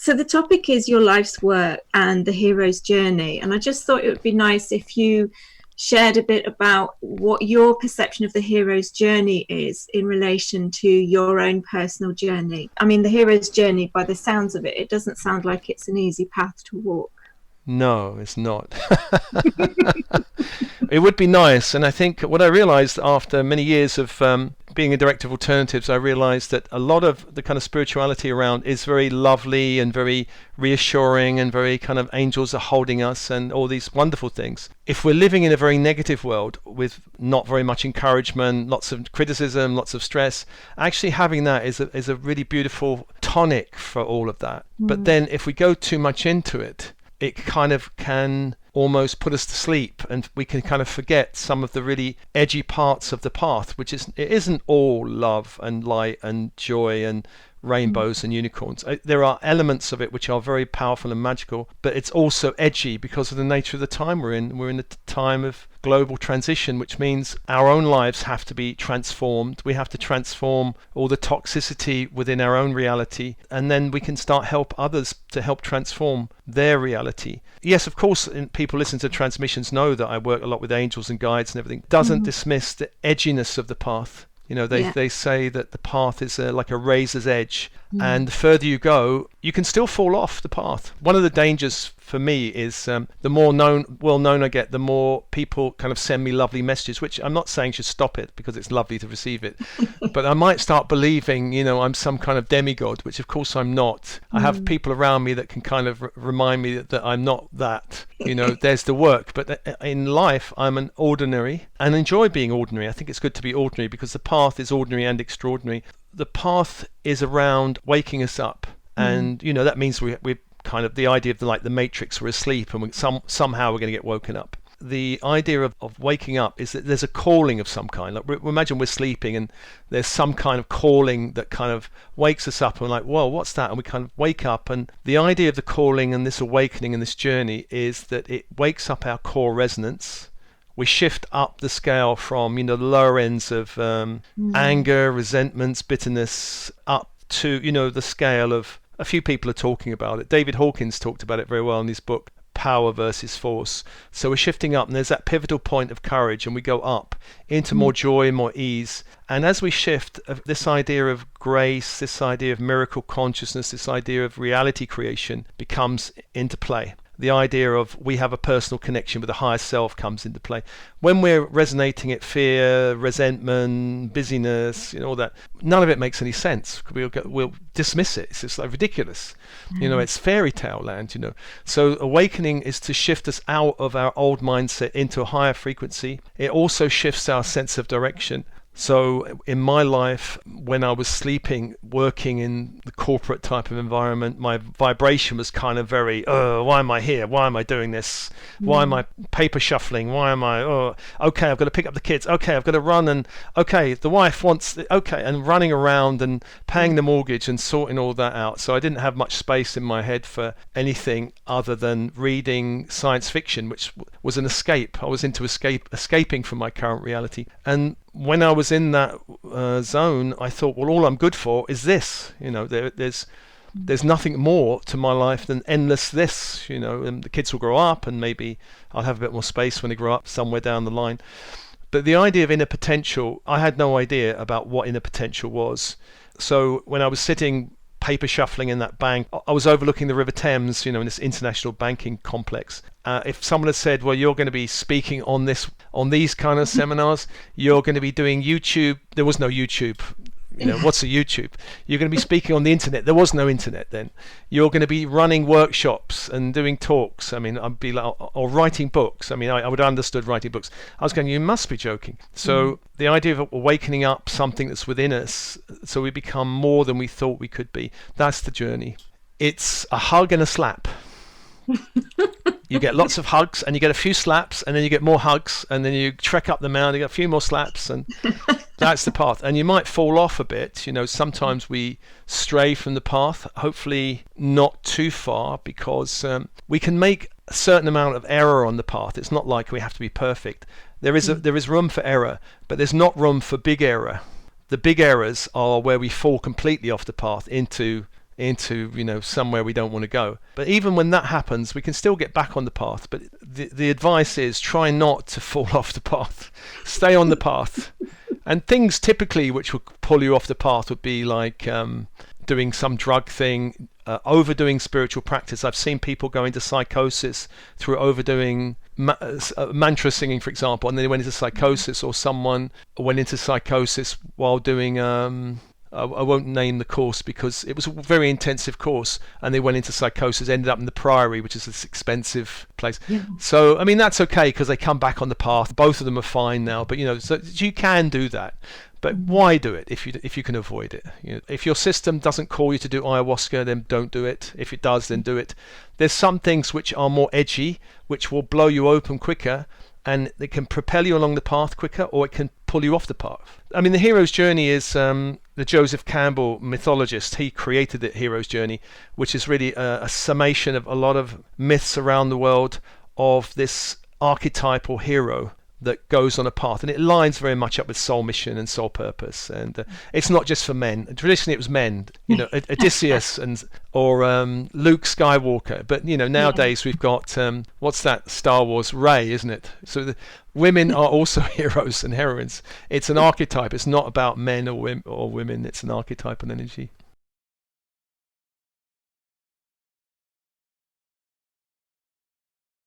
So the topic is your life's work and the hero's journey. And I just thought it would be nice if you shared a bit about what your perception of the hero's journey is in relation to your own personal journey. I mean, the hero's journey, by the sounds of it, it doesn't sound like it's an easy path to walk. No, it's not. It would be nice, and I think what I realized after many years of being a director of alternatives, I realized that a lot of the kind of spirituality around is very lovely and very reassuring and very kind of angels are holding us and all these wonderful things. If we're living in a very negative world with not very much encouragement, lots of criticism, lots of stress, actually having that is a really beautiful tonic for all of that. But then if we go too much into it, it kind of can almost put us to sleep, and we can kind of forget some of the really edgy parts of the path, which is, it isn't all love and light and joy and rainbows and unicorns. There are elements of it which are very powerful and magical, but it's also edgy because of the nature of the time we're in. We're in a time of global transition, which means our own lives have to be transformed. We have to transform all the toxicity within our own reality, and then we can start help others to help transform their reality. Yes, of course, people listen to transmissions know that I work a lot with angels and guides and everything. Doesn't dismiss the edginess of the path. You know, they say that the path is like a razor's edge, and the further you go, you can still fall off the path. One of the dangers for me is the more well known I get, the more people kind of send me lovely messages, which I'm not saying should stop it because it's lovely to receive it, but I might start believing, you know, I'm some kind of demigod, which of course I'm not. I have people around me that can kind of remind me that I'm not that. You know, there's the work, but in life I'm an ordinary and enjoy being ordinary. I think it's good to be ordinary because the path is ordinary and extraordinary. The path is around waking us up, and you know that means we're kind of the idea of the Matrix. We're asleep, and somehow we're going to get woken up. The idea of waking up is that there's a calling of some kind. Like we imagine we're sleeping, and there's some kind of calling that kind of wakes us up, and we're like, whoa, what's that? And we kind of wake up, and the idea of the calling and this awakening and this journey is that it wakes up our core resonance. We shift up the scale from, you know, the lower ends of anger, resentments, bitterness, up to, you know, the scale of, a few people are talking about it. David Hawkins talked about it very well in his book, Power versus Force. So we're shifting up, and there's that pivotal point of courage, and we go up into more joy, more ease. And as we shift, this idea of grace, this idea of miracle consciousness, this idea of reality creation becomes into play. The idea of we have a personal connection with the higher self comes into play. When we're resonating at fear, resentment, busyness, you know, all that, none of it makes any sense. We'll dismiss it. It's just like ridiculous. You know, it's fairy tale land, you know. So awakening is to shift us out of our old mindset into a higher frequency. It also shifts our sense of direction. So in my life, when I was sleeping, working in the corporate type of environment, my vibration was kind of very, why am I here? Why am I doing this? Why am I paper shuffling? Why am I, okay, I've got to pick up the kids. Okay, I've got to run, and okay, the wife wants, and running around and paying the mortgage and sorting all that out. So I didn't have much space in my head for anything other than reading science fiction, which was an escape. I was into escaping from my current reality. And when I was in that zone, I thought, well, all I'm good for is this. You know, there's nothing more to my life than endless this. You know, and the kids will grow up, and maybe I'll have a bit more space when they grow up somewhere down the line. But the idea of inner potential, I had no idea about what inner potential was. So when I was sitting paper shuffling in that bank, I was overlooking the River Thames, you know, in this international banking complex. If someone had said, well, you're going to be speaking on these kind of seminars, you're going to be doing YouTube. There was no YouTube. You know, what's a YouTube? You're going to be speaking on the internet. There was no internet then. You're going to be running workshops and doing talks. I mean, I'd be like, or writing books. I mean, I would have understood writing books. I was going, you must be joking. So the idea of awakening up something that's within us, so we become more than we thought we could be. That's the journey. It's a hug and a slap. You get lots of hugs, and you get a few slaps, and then you get more hugs, and then you trek up the mountain, you get a few more slaps, and that's the path. And you might fall off a bit. You know, sometimes we stray from the path, hopefully not too far, because we can make a certain amount of error on the path. It's not like we have to be perfect. There is room for error, but there's not room for big error. The big errors are where we fall completely off the path into into, somewhere we don't want to go. But even when that happens, we can still get back on the path. But the advice is try not to fall off the path. Stay on the path. And things typically which would pull you off the path would be like doing some drug thing, overdoing spiritual practice. I've seen people go into psychosis through overdoing mantra singing, for example, and then they went into psychosis, or someone went into psychosis while doing I won't name the course because it was a very intensive course, and they went into psychosis, ended up in the Priory, which is this expensive place. So I mean, that's okay because they come back on the path. Both of them are fine now, but so you can do that. But why do it if you can avoid it? If your system doesn't call you to do ayahuasca, then don't do it. If it does, then do it. There's some things which are more edgy, which will blow you open quicker, and it can propel you along the path quicker, or it can pull you off the path. I mean, the hero's journey is the Joseph Campbell mythologist. He created the hero's journey, which is really a summation of a lot of myths around the world of this archetypal hero that goes on a path, and it lines very much up with soul mission and soul purpose. And it's not just for men. Traditionally it was men, Odysseus or Luke Skywalker, but nowadays we've got what's that, Star Wars, Rey, isn't it? So the women are also heroes and heroines. It's an archetype. It's not about men or women. It's an archetype and energy.